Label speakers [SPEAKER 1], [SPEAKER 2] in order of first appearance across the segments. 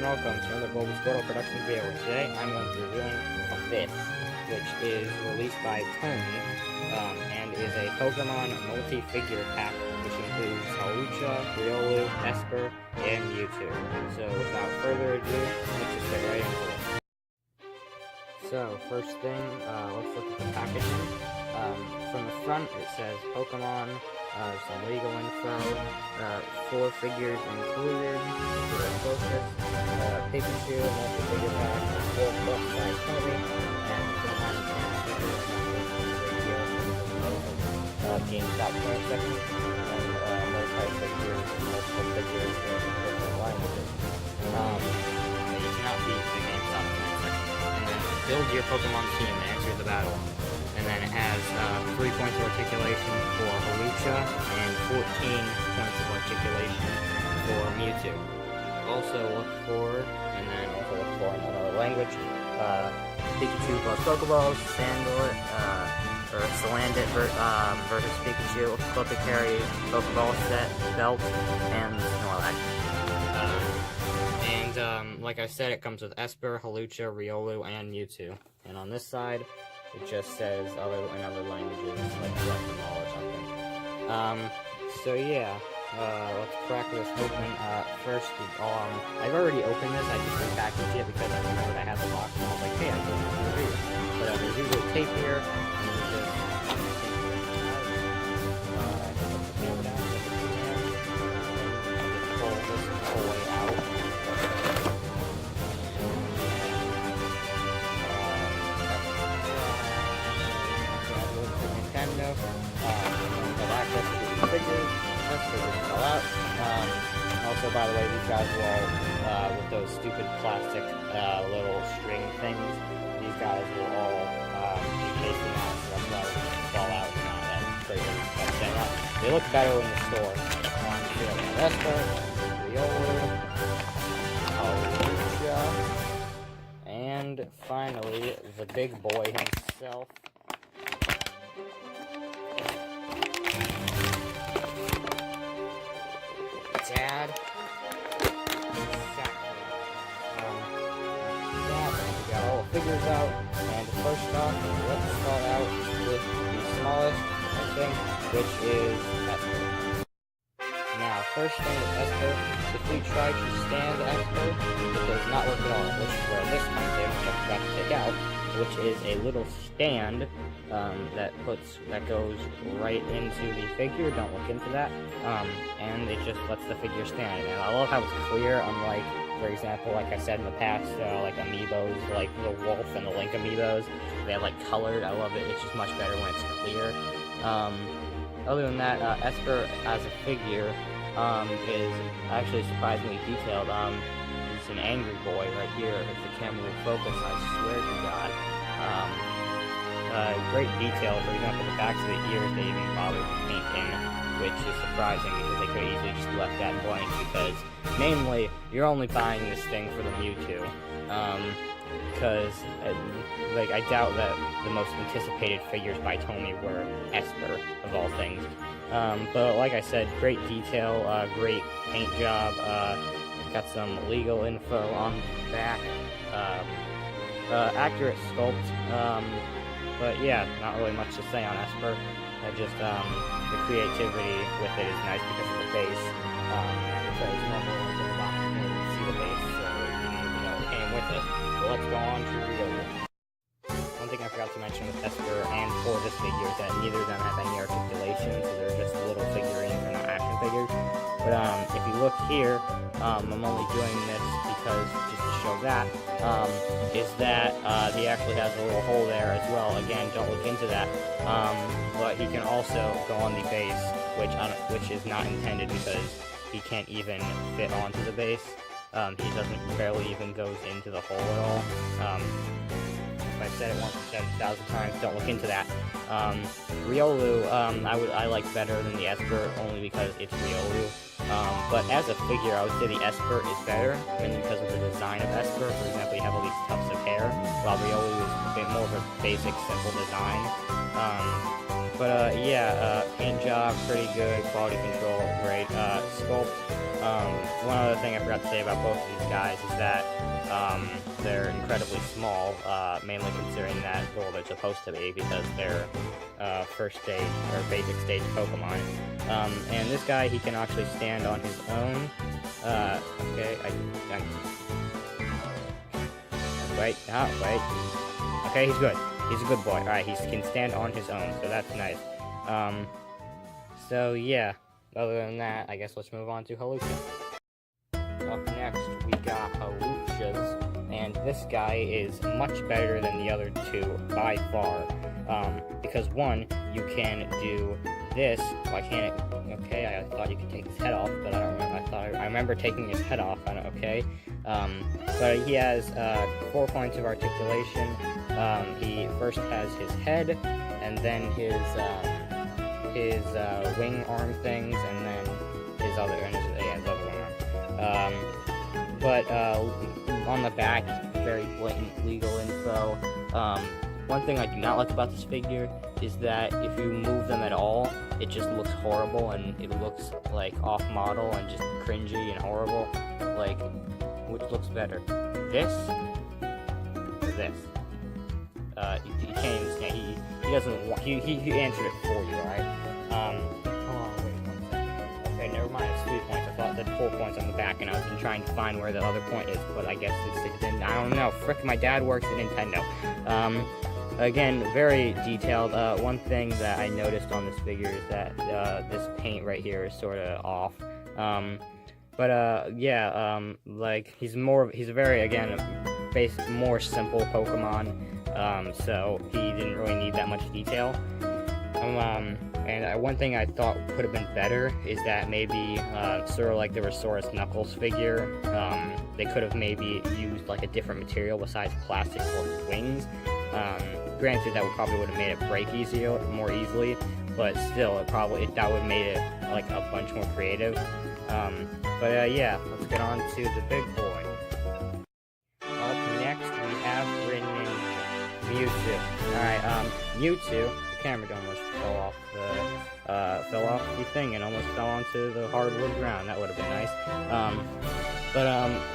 [SPEAKER 1] welcome to another Global Squirtle Productions video. Today I'm going to be reviewing this, which is released by Tomy, and is a Pokemon multi-figure pack, which includes Halucha, Riolu, Espur, and Mewtwo. So without further ado, let's just get right into it. So first thing, let's look at the packaging. From the front it says Pokemon, some legal info, 4 figures included, for the focus, Pikachu, multi-figure pack, 4 plus by Tomy, and GameStop current section, and multi-figures, multiple figures in different languages. You cannot beat the GameStop current section. And then build your Pokemon team and enter the battle. And then it has 3 points of articulation for Halucha and 14 points of articulation for Mewtwo. Also look for, and then also look for in another language, Pikachu plus Pokeballs, Salandit versus Pikachu, Carry, Pokeball set, Belt, and Snorlax. Like I said, it comes with Espur, Halucha, Riolu, and Mewtwo. And on this side, it just says in other languages, like Guatemala or something. So yeah, let's crack this open. First, I've already opened this. I just repackaged it because I remembered I had the box, and I was like, hey, I'm doing a review. But there's usually tape here, and you just pull this whole way out. Figures fell out. Also, by the way, these guys will all, with those stupid plastic little string things, these guys will all be pasting out, so that's why they fall out. That's crazy. They look better in the store. So we have Espur, Riolu, Halucha, and finally, the big boy himself. Dad. We got all the figures out, and first off, let's start out with the smallest, I think, which is Espur. Now, first thing with Espur, if we try to stand Espur, it does not work at all, which is where this comes in, which I forgot to take out, which is a little stand that goes right into the figure. Don't look into that. And it just lets the figure stand. And I love how it's clear, unlike, for example, like I said in the past, like amiibos, like the Wolf and the Link amiibos, they have like colored. I love it. It's just much better when it's clear. Other than that, Espur as a figure is actually surprisingly detailed. It's an angry boy right here. If the camera will focus, I swear to God. Great detail. For example, the backs of the ears they even bothered to paint in, which is surprising because they could have easily just left that blank. Because, namely, you're only buying this thing for the Mewtwo. Because, like, I doubt that the most anticipated figures by Tomy were Espur, of all things. But like I said, great detail, great paint job. Got some legal info on the back. Accurate sculpt. But yeah, not really much to say on Espur. Just the creativity with it is nice because of the base. Because normally when it's in the box, you can't even see the base, so you didn't even know it came with it. But let's go on to Riolu. One thing I forgot to mention with Espur and for this figure is that neither of them have any articulation, so they're just little figurines, they're not action figures. But if you look here, I'm only doing this because just to show that, is that he actually has a little hole there as well. Again, don't look into that. But he can also go on the base, which is not intended because he can't even fit onto the base. He barely even goes into the hole at all. If I said it once, I've said it 1,000 times, don't look into that. Riolu, I like better than the Espur, only because it's Riolu. But as a figure, I would say the Espur is better, mainly because of the design of Espur. For example, you have all these tufts of hair, while Riolu is a bit more of a basic, simple design. Yeah, paint job, pretty good, quality control, great, sculpt, One other thing I forgot to say about both of these guys is that they're incredibly small, mainly considering that, well, they're supposed to be, because they're first stage, or basic stage Pokemon. And this guy, he can actually stand on his own. Okay, wait. Okay, he's good. He's a good boy. Alright, he can stand on his own, so that's nice. So yeah, other than that, I guess let's move on to Halucha. Up next, we got Haluchas, and this guy is much better than the other two by far. Because one, you can do this. Why can't it? Okay, I thought you could take his head off, but I don't remember. I remember taking his head off. Okay, but he has 4 points of articulation. He first has his head, and then his wing arm things, and then his other wing arm. But on the back, very blatant legal info. One thing I do not like about this figure is that if you move them at all, it just looks horrible, and it looks like off-model and just cringy and horrible. Like, which looks better, this or this? You can't even stand. He doesn't want. He answered it for you, alright? Hold on, wait 1 second. Okay, never mind. It's 3 points. I thought that 4 points on the back, and I've been trying to find where the other point is, but I guess it's I don't know. Frick, my dad works at Nintendo. Again, very detailed. One thing that I noticed on this figure is that this paint right here is sort of off. Like he's a very, again, more simple Pokemon. So he didn't really need that much detail. And one thing I thought could have been better is that maybe sort of like the Resource Knuckles figure, they could have maybe used like a different material besides plastic for his wings. Granted, that probably would have made it break more easily, but still, that would have made it like a bunch more creative. Yeah, let's get on to the big boy. Up next, we have Mewtwo. Alright, Mewtwo, the camera almost fell off the thing and almost fell onto the hardwood ground. That would have been nice.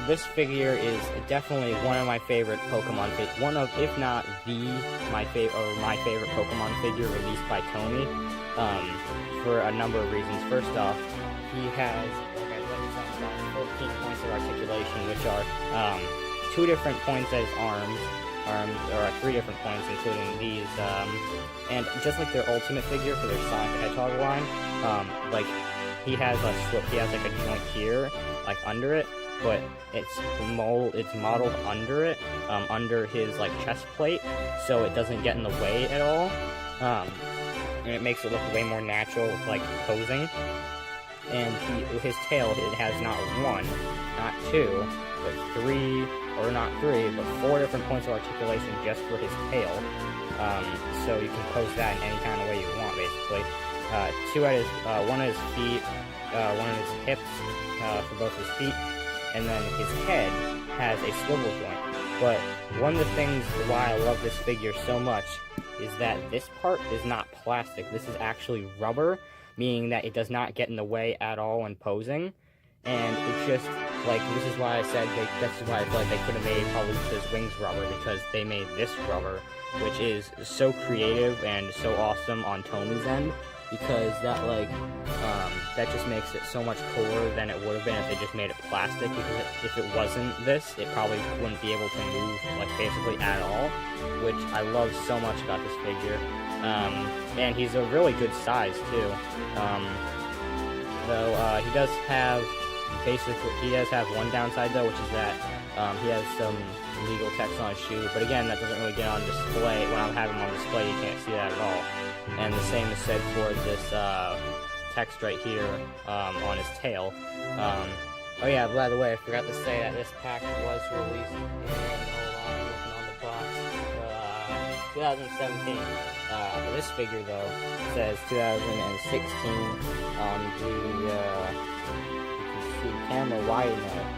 [SPEAKER 1] This figure is definitely one of my favorite Pokemon one of, if not my favorite Pokemon figure released by Tomy, for a number of reasons. First off, he has, like I said, 14 points of articulation, which are 2 different points at his arms, or 3 different points, including these, and just like their ultimate figure for their Sonic the Hedgehog line, like, he has like a joint here, like under it, but it's modeled under it, under his like chest plate, so it doesn't get in the way at all, and it makes it look way more natural, like posing. And his tail, it has not 1, not 2, but 3, or not 3, but 4 different points of articulation just for his tail. So you can pose that in any kind of way you want, basically. 1 at his feet, 1 at his hips, for both his feet, and then his head has a swivel joint. But one of the things why I love this figure so much is that this part is not plastic. This is actually rubber, meaning that it does not get in the way at all when posing. And it's just, like, this is why I said, this is why I feel like they could have made Halucha's wings rubber, because they made this rubber, which is so creative and so awesome on Tomy's end, because that, like, that just makes it so much cooler than it would have been if they just made it plastic, because if it wasn't this, it probably wouldn't be able to move, like, basically at all, which I love so much about this figure. And he's a really good size, too. Though, he does have one downside, though, which is that, he has some legal text on his shoe, but again, that doesn't really get on display. When I have him on display, you can't see that at all. And the same is said for this, text right here, on his tail. Oh yeah, by the way, I forgot to say that this pack was released in, hold on, I'm looking on the box, 2017. This figure, though, says 2016 on the, you can see camera wide enough,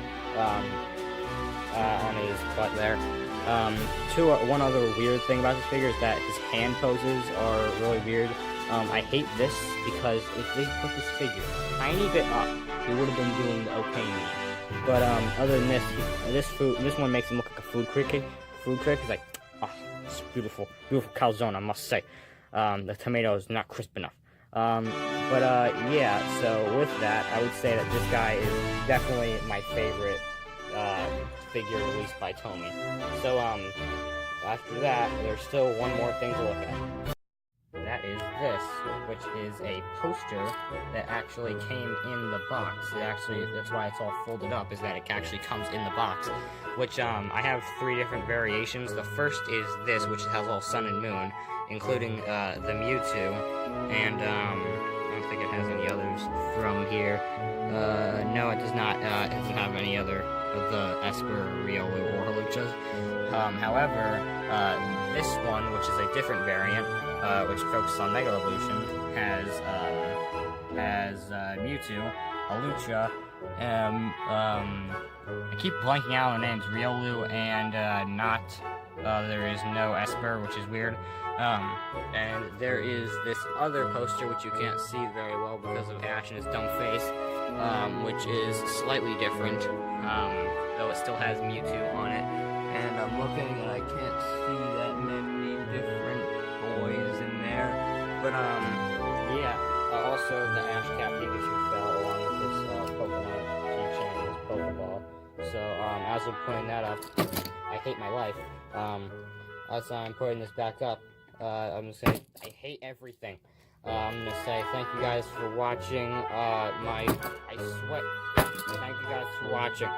[SPEAKER 1] on his butt there. One other weird thing about this figure is that his hand poses are really weird. I hate this because if they put this figure a tiny bit up, he would have been doing the okay meme. But other than this one makes him look like a food critic. He's like, oh, it's beautiful calzone, I must say. The tomato is not crisp enough. Yeah, so with that, I would say that this guy is definitely my favorite figure released by Tomy. So, after that, there's still one more thing to look at. That is this, which is a poster that actually came in the box. That's why it's all folded up, is that it actually comes in the box. Which, I have 3 different variations. The first is this, which has all sun and moon, including, the Mewtwo, and, I don't think it has any others from here. No, it does not, it doesn't have any other of the Espur, Riolu, or Haluchas. However, this one, which is a different variant, which focuses on Mega Evolution, has Mewtwo, Halucha, I keep blanking out on the names, Riolu, and, there is no Espur, which is weird. And there is this other poster, which you can't see very well because of Ash and his dumb face, which is slightly different, though it still has Mewtwo on it. And I'm looking and I can't see that many different boys in there. But, yeah. Also, the Ash Cat Pikachu fell along with this, Pokemon keychain, this Pokeball. So, as I'm putting that up, I hate my life. As I'm putting this back up, I'm gonna say, I hate everything. I'm gonna say thank you guys for watching, I sweat. Thank you guys for watching.